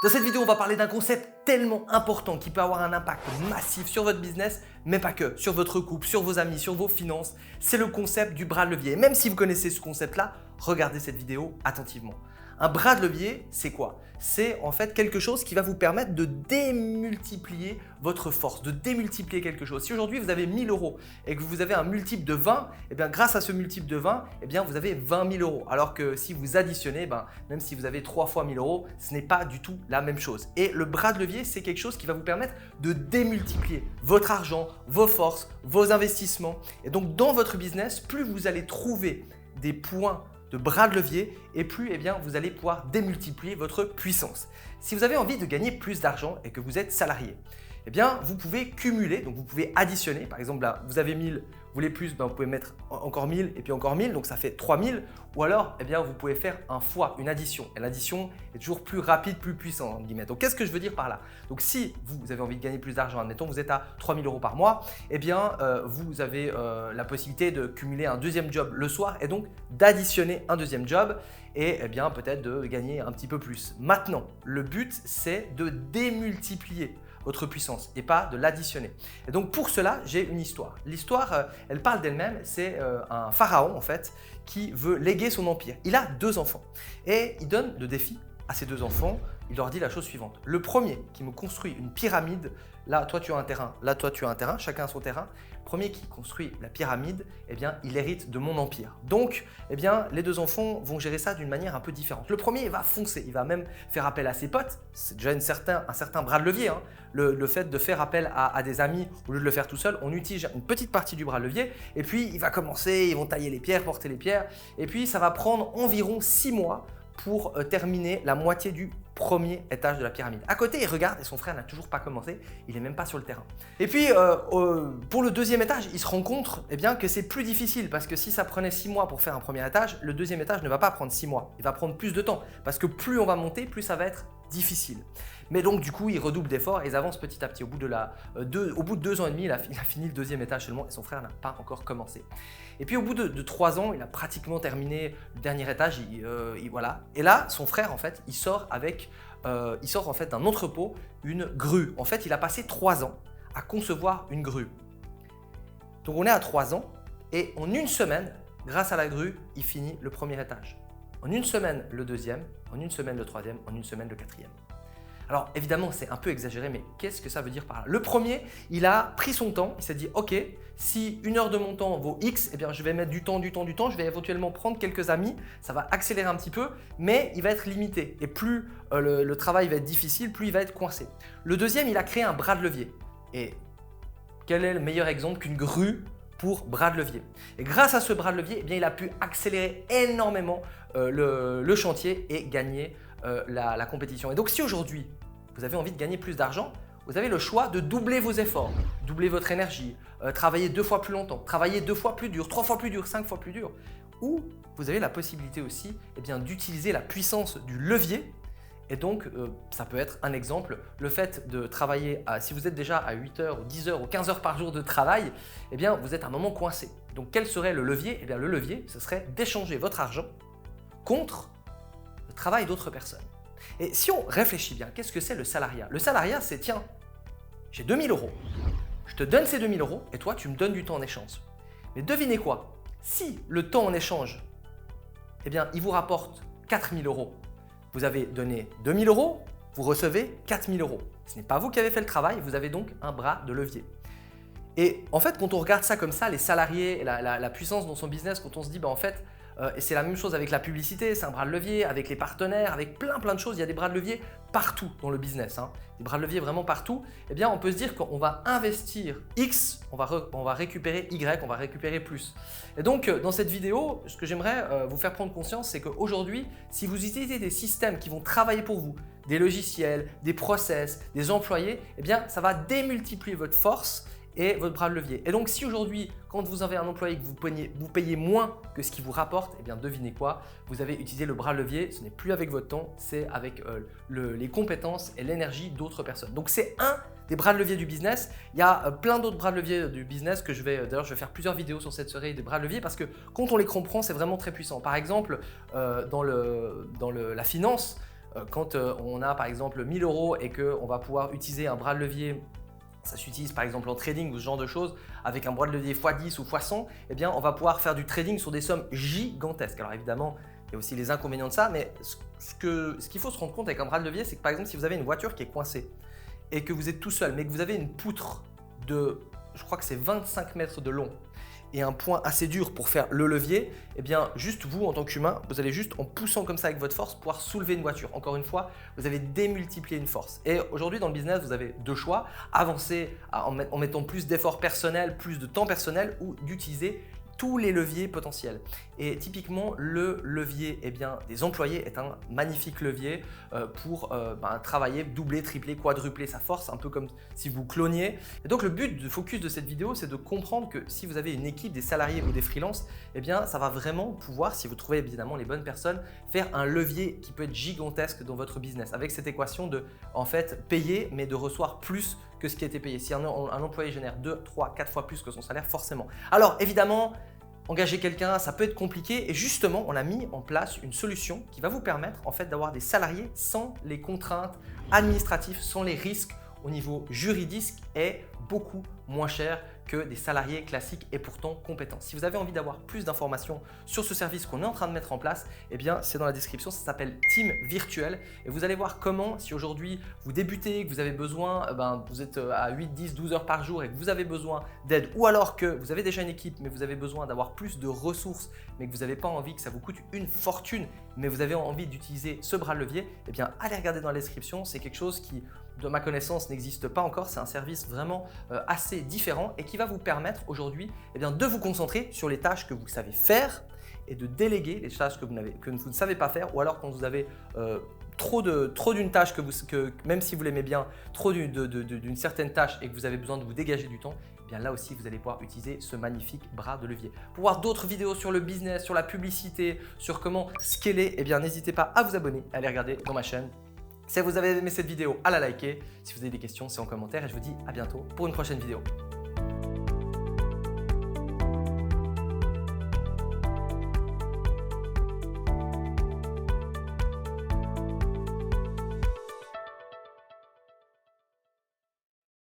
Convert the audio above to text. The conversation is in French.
Dans cette vidéo, on va parler d'un concept tellement important qui peut avoir un impact massif sur votre business, mais pas que, sur votre couple, sur vos amis, sur vos finances. C'est le concept du bras de levier. Et même si vous connaissez ce concept-là, regardez cette vidéo attentivement. Un bras de levier, c'est quoi? C'est en fait quelque chose qui va vous permettre de démultiplier votre force, de démultiplier quelque chose. Si aujourd'hui vous avez 1000 euros et que vous avez un multiple de 20, eh bien grâce à ce multiple de 20, eh bien vous avez 20 000 euros. Alors que si vous additionnez, même si vous avez 3 fois 1000 euros, ce n'est pas du tout la même chose. Et le bras de levier, c'est quelque chose qui va vous permettre de démultiplier votre argent, vos forces, vos investissements. Et donc dans votre business, plus vous allez trouver des points de bras de levier et plus vous allez pouvoir démultiplier votre puissance. Si vous avez envie de gagner plus d'argent et que vous êtes salarié, vous pouvez cumuler, donc vous pouvez additionner. Par exemple, là, vous avez 1000, vous voulez plus, vous pouvez mettre encore 1000 et puis encore 1000, donc ça fait 3000. Ou alors, vous pouvez faire un fois, une addition. Et l'addition est toujours plus rapide, plus puissante, entre guillemets. Donc, qu'est-ce que je veux dire par là? Donc, si vous avez envie de gagner plus d'argent, admettons, vous êtes à 3000 euros par mois, vous avez la possibilité de cumuler un deuxième job le soir et donc d'additionner un deuxième job et peut-être de gagner un petit peu plus. Maintenant, le but, c'est de démultiplier votre puissance et pas de l'additionner. Et donc pour cela, j'ai une histoire. L'histoire, elle parle d'elle-même, c'est un pharaon en fait qui veut léguer son empire. Il a 2 enfants et il donne le défi à ses 2 enfants. Il leur dit la chose suivante. Le premier qui me construit une pyramide, là toi tu as un terrain, là toi tu as un terrain, chacun a son terrain. Le premier qui construit la pyramide, il hérite de mon empire. Donc, les 2 enfants vont gérer ça d'une manière un peu différente. Le premier, il va foncer, il va même faire appel à ses potes. C'est déjà un certain bras de levier. Le fait de faire appel à des amis au lieu de le faire tout seul, on utilise une petite partie du bras de levier et puis il va commencer, ils vont tailler les pierres, porter les pierres et puis ça va prendre environ 6 mois pour terminer la moitié du premier étage de la pyramide. À côté, il regarde et son frère n'a toujours pas commencé, il n'est même pas sur le terrain. Et puis, pour le deuxième étage, il se rend compte que c'est plus difficile parce que si ça prenait 6 mois pour faire un premier étage, le deuxième étage ne va pas prendre 6 mois, il va prendre plus de temps parce que plus on va monter, plus ça va être difficile. Mais donc du coup, il redouble d'efforts et ils avancent petit à petit. Au bout de 2 ans et demi, il a fini le deuxième étage seulement et son frère n'a pas encore commencé. Et puis au bout de 3 ans, il a pratiquement terminé le dernier étage. Voilà. Et là, son frère, en fait, il sort d'un entrepôt une grue. En fait, il a passé 3 ans à concevoir une grue. Donc on est à 3 ans et en une semaine, grâce à la grue, il finit le premier étage. En une semaine, le deuxième, en une semaine, le troisième, en une semaine, le quatrième. Alors évidemment, c'est un peu exagéré, mais qu'est-ce que ça veut dire par là? Le premier, il a pris son temps, il s'est dit « Ok, si 1 heure de mon temps vaut X, je vais mettre du temps, je vais éventuellement prendre quelques amis, ça va accélérer un petit peu, mais il va être limité. Et plus le travail va être difficile, plus il va être coincé. » Le deuxième, il a créé un bras de levier. Et quel est le meilleur exemple qu'une grue pour bras de levier? Et grâce à ce bras de levier, il a pu accélérer énormément le chantier et gagner la compétition. Et donc si aujourd'hui, vous avez envie de gagner plus d'argent, vous avez le choix de doubler vos efforts, doubler votre énergie, travailler 2 fois plus longtemps, travailler 2 fois plus dur, 3 fois plus dur, 5 fois plus dur. Ou vous avez la possibilité aussi d'utiliser la puissance du levier. Et donc, ça peut être un exemple, le fait de travailler, si vous êtes déjà à 8 heures, ou 10 heures, ou 15 heures par jour de travail, vous êtes à un moment coincé. Donc, quel serait le levier? Le levier, ce serait d'échanger votre argent contre le travail d'autres personnes. Et si on réfléchit bien, qu'est-ce que c'est le salariat? Le salariat, c'est tiens, j'ai 2000 euros, je te donne ces 2000 euros et toi, tu me donnes du temps en échange. Mais devinez quoi? Si le temps en échange, il vous rapporte 4000 euros, vous avez donné 2000 euros, vous recevez 4000 euros. Ce n'est pas vous qui avez fait le travail, vous avez donc un bras de levier. Et en fait, quand on regarde ça comme ça, les salariés, la puissance dans son business, quand on se dit en fait, et c'est la même chose avec la publicité, c'est un bras de levier, avec les partenaires, avec plein de choses, il y a des bras de levier partout dans le business, des bras de levier vraiment partout. On peut se dire qu'on va investir X, on va récupérer Y, on va récupérer plus. Et donc dans cette vidéo, ce que j'aimerais vous faire prendre conscience, c'est qu'aujourd'hui, si vous utilisez des systèmes qui vont travailler pour vous, des logiciels, des process, des employés, ça va démultiplier votre force et votre bras de levier. Et donc si aujourd'hui, quand vous avez un employé que vous payez moins que ce qu'il vous rapporte, devinez quoi? Vous avez utilisé le bras de levier, ce n'est plus avec votre temps, c'est avec les compétences et l'énergie d'autres personnes. Donc c'est un des bras de levier du business. Il y a plein d'autres bras de levier du business que d'ailleurs je vais faire plusieurs vidéos sur cette série des bras de levier parce que quand on les comprend, c'est vraiment très puissant. Par exemple, dans la finance, quand on a par exemple 1000 € et qu'on va pouvoir utiliser un bras de levier, ça s'utilise par exemple en trading ou ce genre de choses, avec un bras de levier x10 ou x100, eh bien on va pouvoir faire du trading sur des sommes gigantesques. Alors évidemment, il y a aussi les inconvénients de ça, mais ce qu'il faut se rendre compte avec un bras de levier, c'est que par exemple si vous avez une voiture qui est coincée et que vous êtes tout seul, mais que vous avez une poutre de, je crois que c'est 25 mètres de long, et un point assez dur pour faire le levier, eh bien juste vous en tant qu'humain, vous allez juste en poussant comme ça avec votre force pouvoir soulever une voiture. Encore une fois, vous avez démultiplié une force. Et aujourd'hui dans le business, vous avez deux choix, avancer en mettant plus d'efforts personnels, plus de temps personnel ou d'utiliser tous les leviers potentiels. Et typiquement, le levier des employés est un magnifique levier pour travailler, doubler, tripler, quadrupler sa force, un peu comme si vous cloniez. Et donc le but de focus de cette vidéo, c'est de comprendre que si vous avez une équipe, des salariés ou des freelances, eh bien ça va vraiment pouvoir, si vous trouvez évidemment les bonnes personnes, faire un levier qui peut être gigantesque dans votre business, avec cette équation de en fait payer mais de recevoir plus que ce qui a été payé. Si un employé génère 2, 3, 4 fois plus que son salaire, forcément. Alors évidemment, engager quelqu'un, ça peut être compliqué et justement, on a mis en place une solution qui va vous permettre en fait d'avoir des salariés sans les contraintes administratives, sans les risques au niveau juridique et beaucoup moins cher que des salariés classiques et pourtant compétents. Si vous avez envie d'avoir plus d'informations sur ce service qu'on est en train de mettre en place, eh bien c'est dans la description, ça s'appelle Team Virtuel et vous allez voir comment, si aujourd'hui vous débutez, que vous avez besoin, vous êtes à 8, 10, 12 heures par jour et que vous avez besoin d'aide ou alors que vous avez déjà une équipe mais vous avez besoin d'avoir plus de ressources mais que vous n'avez pas envie que ça vous coûte une fortune mais vous avez envie d'utiliser ce bras de levier, eh bien allez regarder dans la description, c'est quelque chose qui de ma connaissance n'existe pas encore, c'est un service vraiment assez différent et qui va vous permettre aujourd'hui de vous concentrer sur les tâches que vous savez faire et de déléguer les tâches que vous ne savez pas faire ou alors quand vous avez trop d'une tâche que même si vous l'aimez bien, trop d'une certaine tâche et que vous avez besoin de vous dégager du temps, eh bien là aussi vous allez pouvoir utiliser ce magnifique bras de levier. Pour voir d'autres vidéos sur le business, sur la publicité, sur comment scaler, eh bien n'hésitez pas à vous abonner, à aller regarder dans ma chaîne. Si vous avez aimé cette vidéo, à la liker. Si vous avez des questions, c'est en commentaire et je vous dis à bientôt pour une prochaine vidéo.